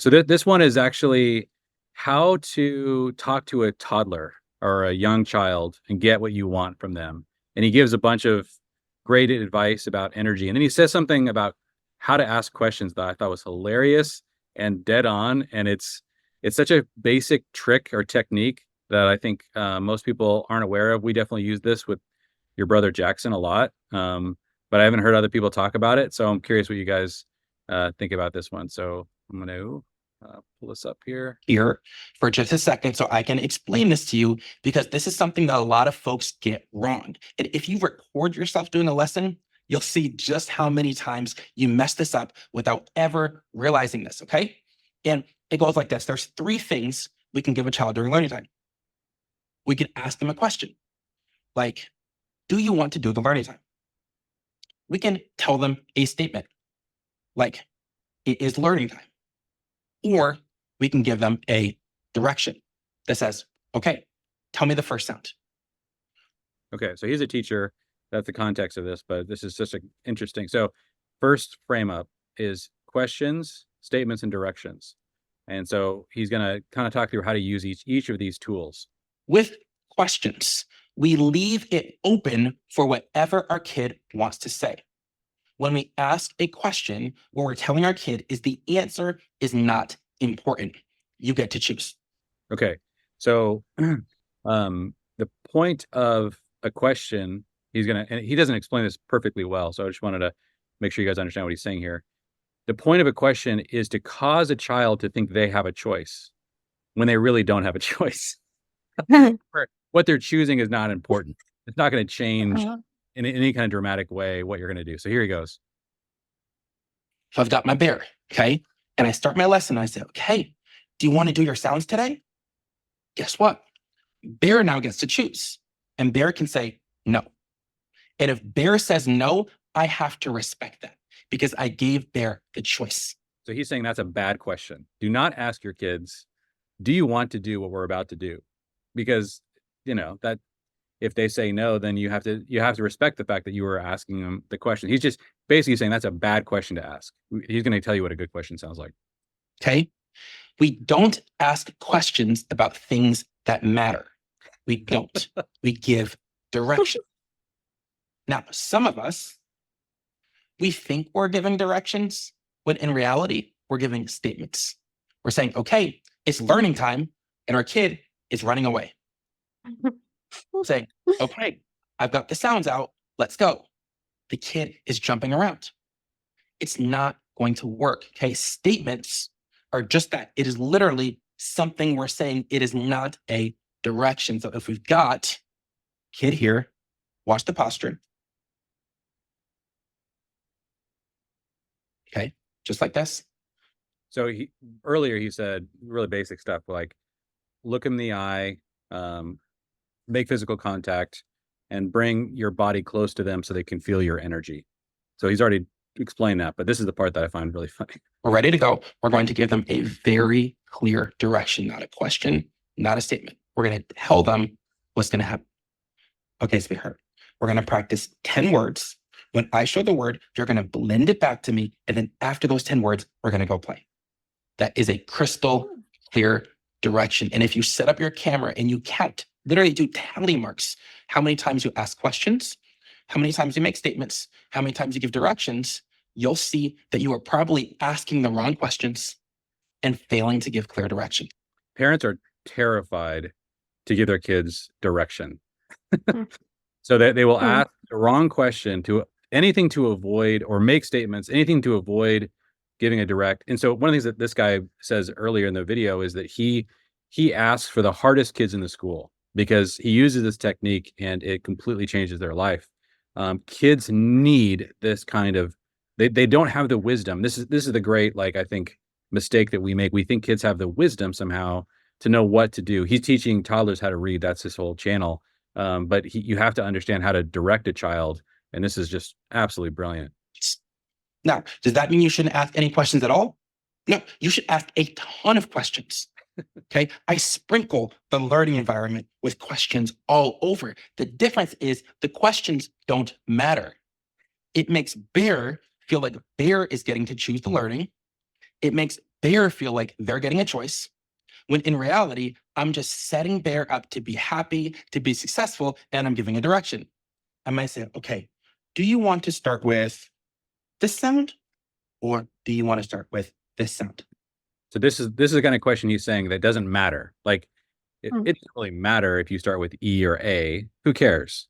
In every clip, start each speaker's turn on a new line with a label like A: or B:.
A: So this one is actually how to talk to a toddler or a young child and get what you want from them. And he gives a bunch of great advice about energy. And then he says something about how to ask questions that I thought was hilarious and dead on. And it's such a basic trick or technique that I think most people aren't aware of. We definitely use this with your brother Jackson a lot, but I haven't heard other people talk about it. So I'm curious what you guys think about this one. So I'm going to pull this up here.
B: Here for just a second so I can explain this to you, because this is something that a lot of folks get wrong. And if you record yourself doing a lesson, you'll see just how many times you mess this up without ever realizing this, okay? And it goes like this. There's three things we can give a child during learning time. We can ask them a question like, do you want to do the learning time? We can tell them a statement like, it is learning time. Or we can give them a direction that says, okay, tell me the first sound.
A: Okay, so he's a teacher. That's the context of this, but this is just interesting. So first frame up is questions, statements, and directions. And so he's going to kind of talk through how to use each of these tools.
B: With questions, we leave it open for whatever our kid wants to say. When we ask a question, what we're telling our kid is the answer is not important. You get to choose.
A: Okay, so the point of a question, and he doesn't explain this perfectly well, so I just wanted to make sure you guys understand what he's saying here. The point of a question is to cause a child to think they have a choice when they really don't have a choice. What they're choosing is not important. It's not going to change in any kind of dramatic way what you're going to do. So here he goes.
B: So I've got my bear, okay? And I start my lesson. And I say, okay, do you want to do your sounds today? Guess what? Bear now gets to choose. And bear can say no. And if bear says no, I have to respect that because I gave bear the choice.
A: So he's saying that's a bad question. Do not ask your kids, do you want to do what we're about to do? Because, that if they say no, then you have to respect the fact that you were asking them the question. He's just basically saying that's a bad question to ask. He's going to tell you what a good question sounds like.
B: Okay. We don't ask questions about things that matter. We don't. We give direction. Now, some of us, we think we're giving directions, when in reality, we're giving statements. We're saying, okay, it's learning time, and our kid is running away. Saying, okay, I've got the sounds out, let's go. The kid is jumping around. It's not going to work, okay? Statements are just that. It is literally something we're saying. It is not a direction. So if we've got kid here, watch the posture. Okay, just like this.
A: So earlier he said really basic stuff like look him in the eye, make physical contact, and bring your body close to them so they can feel your energy. So he's already explained that, but this is the part that I find really funny.
B: We're ready to go. We're going to give them a very clear direction, not a question, not a statement. We're going to tell them what's going to happen. Okay, sweetheart, we're going to practice 10 words. When I show the word, you're going to blend it back to me. And then after those 10 words, we're going to go play. That is a crystal clear direction. And if you set up your camera and you count, literally do tally marks, how many times you ask questions, how many times you make statements, how many times you give directions, you'll see that you are probably asking the wrong questions and failing to give clear direction.
A: Parents are terrified to give their kids direction. So they will ask the wrong question to anything to avoid or make statements, anything to avoid giving a direct. And so one of the things that this guy says earlier in the video is that he asks for the hardest kids in the school because he uses this technique and it completely changes their life. Kids need this kind of, they don't have the wisdom. This is the great, I think, mistake that we make. We think kids have the wisdom somehow to know what to do. He's teaching toddlers how to read. That's his whole channel. But you have to understand how to direct a child. And this is just absolutely brilliant.
B: Now, does that mean you shouldn't ask any questions at all? No, you should ask a ton of questions. Okay, I sprinkle the learning environment with questions all over. The difference is the questions don't matter. It makes Bear feel like Bear is getting to choose the learning. It makes Bear feel like they're getting a choice, when in reality, I'm just setting Bear up to be happy, to be successful, and I'm giving a direction. I might say, okay, do you want to start with this sound, or do you want to start with this sound?
A: So this is the kind of question he's saying that doesn't matter. Like
C: Hmm.
A: it doesn't really matter if you start with E or A. Who cares?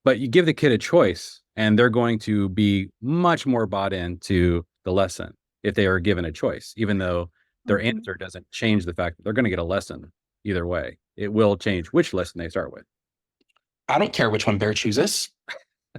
A: But you give the kid a choice, and they're going to be much more bought into the lesson if they are given a choice, even though their
C: Mhm.
A: answer doesn't change the fact that they're going to get a lesson either way. It will change which lesson they start with.
B: I don't care which one Bear chooses.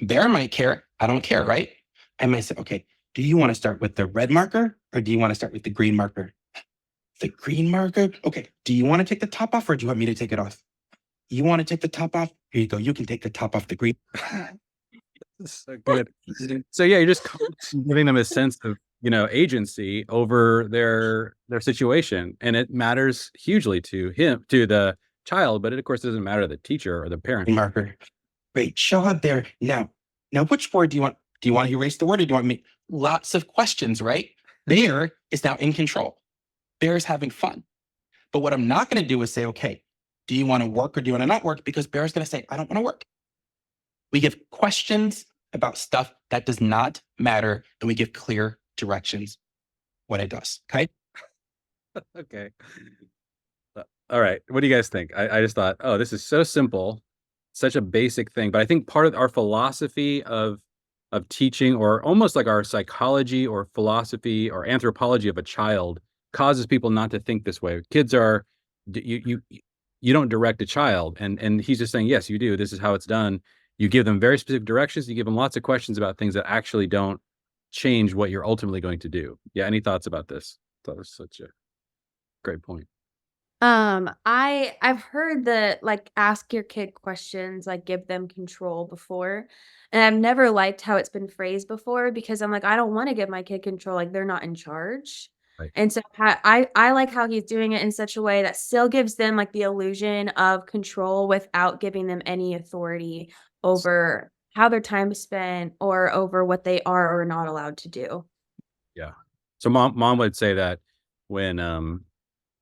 B: Bear might care. I don't care, right? I might say, okay, do you want to start with the red marker, or do you want to start with the green marker? The green marker? Okay, do you want to take the top off, or do you want me to take it off? You want to take the top off? Here you go. You can take the top off the green.
A: So good. So yeah, you're just giving them a sense of, agency over their situation, and it matters hugely to the child, but it of course doesn't matter to the teacher or the parent.
B: Green marker. Great. Show up there. Now, which word do you want? Do you want to erase the word, or do you want me? Lots of questions, right? Bear is now in control. Bear is having fun. But what I'm not going to do is say, okay, do you want to work or do you want to not work? Because Bear is going to say, I don't want to work. We give questions about stuff that does not matter, and we give clear directions what it does. Okay.
A: Okay. All right. What do you guys think? I just thought, oh, this is so simple, such a basic thing. But I think part of our philosophy of teaching, or almost like our psychology or philosophy or anthropology of a child, causes people not to think this way. Kids are you don't direct a child, and he's just saying, yes, you do. This is how it's done. You give them very specific directions. You give them lots of questions about things that actually don't change what you're ultimately going to do. Yeah. Any thoughts about this? That was such a great point.
C: I've heard that like ask your kid questions, like give them control before. And I've never liked how it's been phrased before because I'm like, I don't want to give my kid control, like they're not in charge.
A: Right.
C: And so I like how he's doing it in such a way that still gives them like the illusion of control without giving them any authority over how their time is spent or over what they are or are not allowed to do.
A: Yeah. So mom would say that when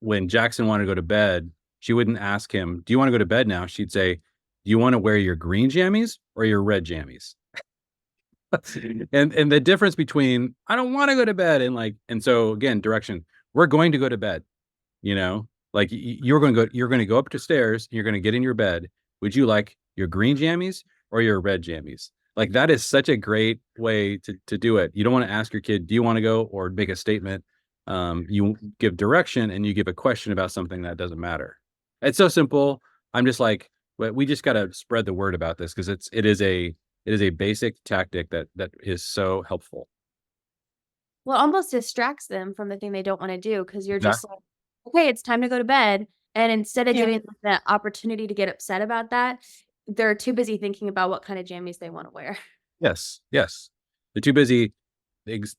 A: when Jackson wanted to go to bed, she wouldn't ask him, "Do you want to go to bed now?" She'd say, "Do you want to wear your green jammies or your red jammies?" And the difference between "I don't want to go to bed" and so again, direction. We're going to go to bed, you know? Like you're going to go up the stairs, you're going to get in your bed. Would you like your green jammies or your red jammies? Like that is such a great way to do it. You don't want to ask your kid, "Do you want to go?" or make a statement. You give direction and you give a question about something that doesn't matter. It's so simple. I'm just like, we just got to spread the word about this because it is a basic tactic that is so helpful.
C: Well, it almost distracts them from the thing they don't wanna do do because 'cause you're just
A: Exactly.
C: like, "Okay, it's time to go to bed," and instead of
B: Yeah.
C: giving them the opportunity to get upset about that, they're too busy thinking about what kinda jammies they wanna wear.
A: Yes, yes. They're too busy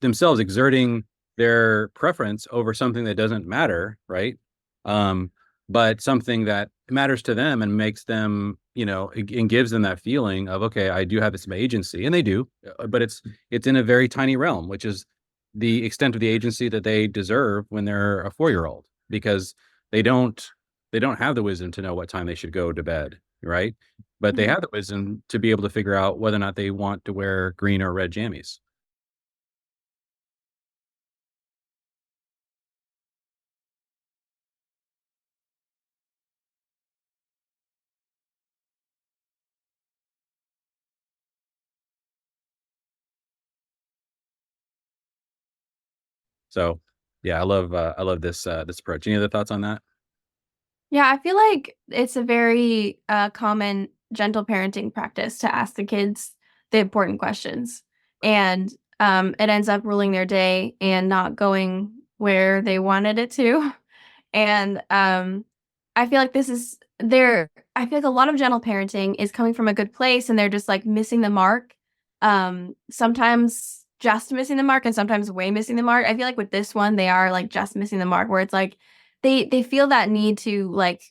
A: themselves exerting their preference over something that doesn't matter, right? Um, but something that matters to them and makes them, and gives them that feeling of, okay, I do have some agency, and they do, but it's in a very tiny realm, which is the extent of the agency that they deserve when they're a 4-year-old, because they don't they don't have the wisdom to know what time they should go to bed, right? But they
C: Mhm.
A: have the wisdom to be able to figure out whether or not they want to wear green or red jammies. So, yeah, I love this approach. Any other thoughts on that?
D: Yeah, I feel like it's a very common gentle parenting practice to ask the kids the important questions. And it ends up ruling their day and not going where they wanted it to. And I feel like this is there. I feel like a lot of gentle parenting is coming from a good place and they're just like missing the mark. Sometimes just missing the mark and sometimes way missing the mark. I feel like with this one, they are like just missing the mark where it's like they feel that need to like,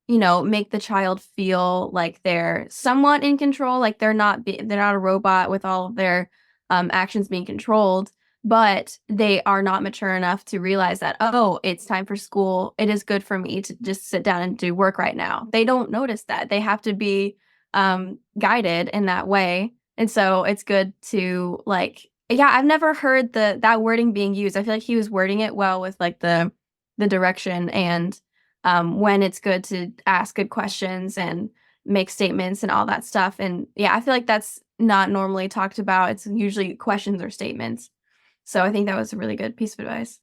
D: make the child feel like they're somewhat in control, like they're not a robot with all of their actions being controlled, but they are not mature enough to realize that, oh, it's time for school. It is good for me to just sit down and do work right now. They don't notice that. They have to be guided in that way. And so it's good to like, yeah, I've never heard that wording being used. I feel like he was wording it well with like the direction and when it's good to ask good questions and make statements and all that stuff. And yeah, I feel like that's not normally talked about. It's usually questions or statements. So I think that was a really good piece of advice.